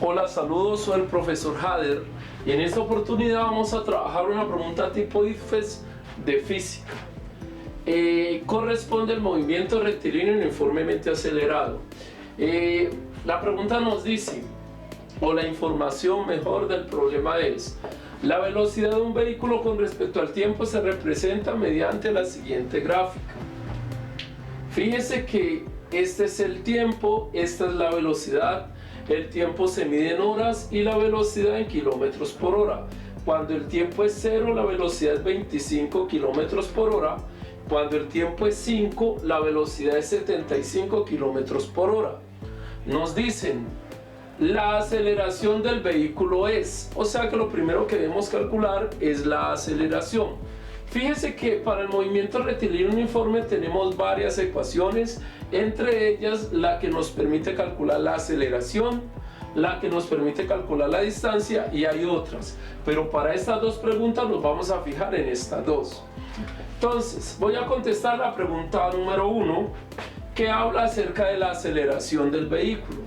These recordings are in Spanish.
Hola, saludos, soy el profesor Hader y en esta oportunidad vamos a trabajar una pregunta tipo IFES de física. Corresponde al movimiento rectilíneo uniformemente acelerado. La pregunta nos dice, o la información mejor del problema es: la velocidad de un vehículo con respecto al tiempo se representa mediante la siguiente gráfica. Fíjese que este es el tiempo, esta es la velocidad. El tiempo se mide en horas y la velocidad en kilómetros por hora. Cuando el tiempo es 0, la velocidad es 25 kilómetros por hora. Cuando el tiempo es 5, la velocidad es 75 kilómetros por hora. Nos dicen, la aceleración del vehículo es, o sea que lo primero que debemos calcular es la aceleración. Fíjese que para el movimiento rectilíneo uniforme tenemos varias ecuaciones, entre ellas la que nos permite calcular la aceleración, la que nos permite calcular la distancia, y hay otras, pero para estas dos preguntas nos vamos a fijar en estas dos. Entonces voy a contestar la pregunta número 1, que habla acerca de la aceleración del vehículo.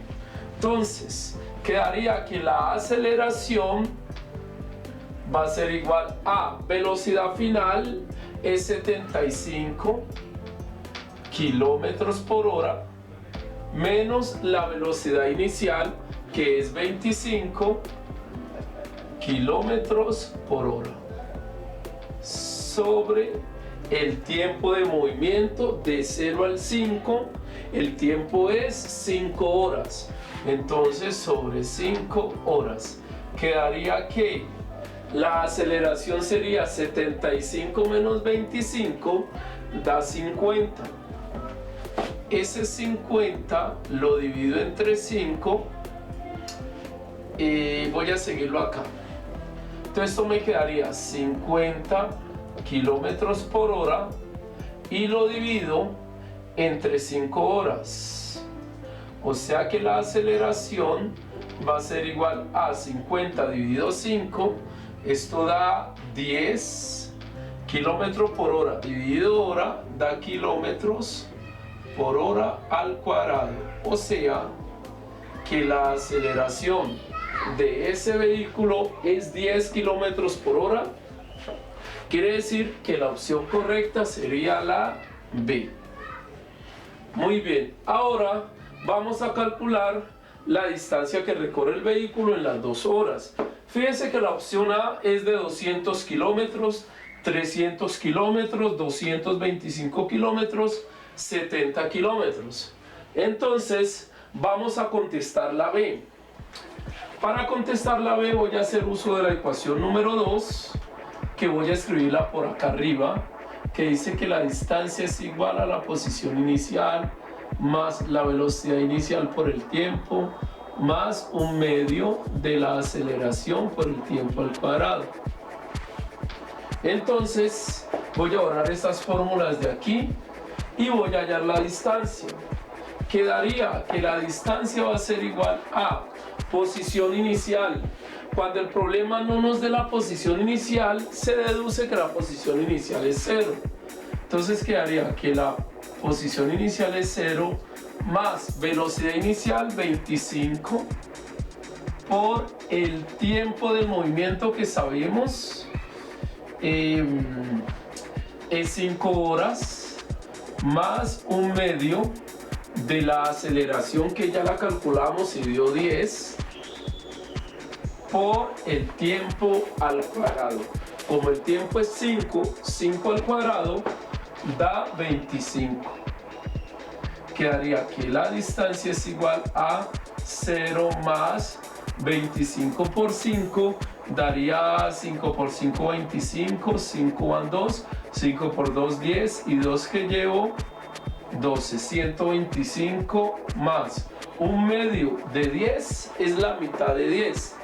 Entonces quedaría que la aceleración va a ser igual a velocidad final es 75 kilómetros por hora menos la velocidad inicial, que es 25 kilómetros por hora, sobre el tiempo de movimiento de 0 al 5. El tiempo es 5 horas, entonces sobre 5 horas quedaría que la aceleración sería 75 menos 25 da 50. Ese 50 lo divido entre 5 y voy a seguirlo acá. Entonces esto me quedaría 50 kilómetros por hora y lo divido entre 5 horas. O sea que la aceleración va a ser igual a 50 dividido 5. Esto da 10 kilómetros por hora dividido hora, da kilómetros por hora al cuadrado. O sea que la aceleración de ese vehículo es 10 kilómetros por hora. Quiere decir que la opción correcta sería la B. Muy bien, ahora vamos a calcular la distancia que recorre el vehículo en las 2 horas. Fíjense que la opción A es de 200 kilómetros, 300 kilómetros, 225 kilómetros, 70 kilómetros. Entonces vamos a contestar la B. Para contestar la B voy a hacer uso de la ecuación número 2, que voy a escribirla por acá arriba, que dice que la distancia es igual a la posición inicial más la velocidad inicial por el tiempo más un medio de la aceleración por el tiempo al cuadrado. Entonces voy a borrar estas fórmulas de aquí y voy a hallar la distancia. Quedaría que la distancia va a ser igual a posición inicial. Cuando el problema no nos dé la posición inicial, se deduce que la posición inicial es 0. Entonces quedaría que la posición inicial es 0 más velocidad inicial 25 por el tiempo del movimiento que sabemos es 5 horas más un medio de la aceleración que ya la calculamos y dio 10 por el tiempo al cuadrado. Como el tiempo es 5, 5 al cuadrado da 25. Quedaría que la distancia es igual a 0 más 25 por 5, daría 5 por 5, 25, 5 van 2, 5 por 2, 10, y 2 que llevo, 12, 125 más un medio de 10 es la mitad de 10.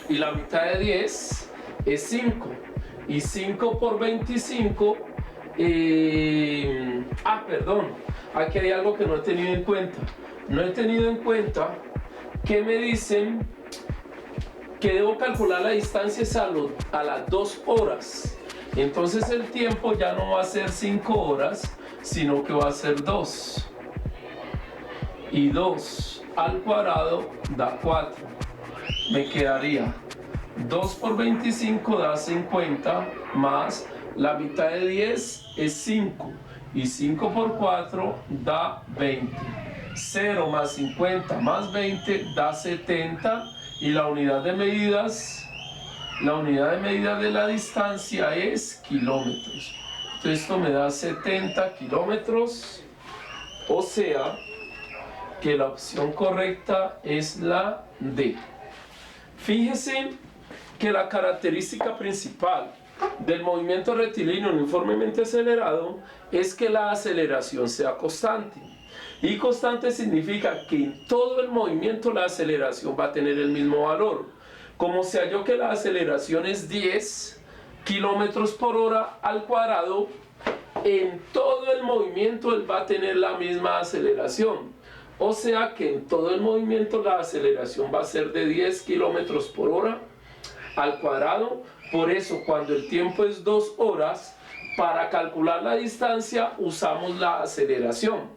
Y la mitad de 10 es 5. Y 5 por 25, perdón, aquí hay algo que no he tenido en cuenta. No he tenido en cuenta que me dicen que debo calcular la distancia a las 2 horas. Entonces el tiempo ya no va a ser 5 horas, sino que va a ser 2. Y 2 al cuadrado da 4. Me quedaría 2 por 25 da 50, más la mitad de 10 es 5. Y 5 por 4 da 20. 0 más 50 más 20 da 70. Y la unidad de medidas de la distancia es kilómetros. Entonces esto me da 70 kilómetros. O sea que la opción correcta es la D. Fíjese que la característica principal del movimiento rectilíneo uniformemente acelerado es que la aceleración sea constante. Y constante significa que en todo el movimiento la aceleración va a tener el mismo valor. Como se halló que la aceleración es 10 kilómetros por hora al cuadrado, en todo el movimiento él va a tener la misma aceleración. O sea que en todo el movimiento la aceleración va a ser de 10 kilómetros por hora al cuadrado. Por eso cuando el tiempo es 2 horas, para calcular la distancia usamos la aceleración.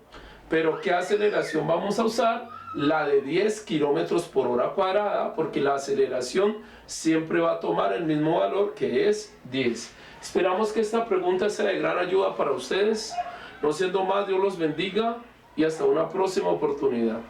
Pero ¿qué aceleración vamos a usar? La de 10 kilómetros por hora cuadrada, porque la aceleración siempre va a tomar el mismo valor, que es 10. Esperamos que esta pregunta sea de gran ayuda para ustedes. No siendo más, Dios los bendiga y hasta una próxima oportunidad.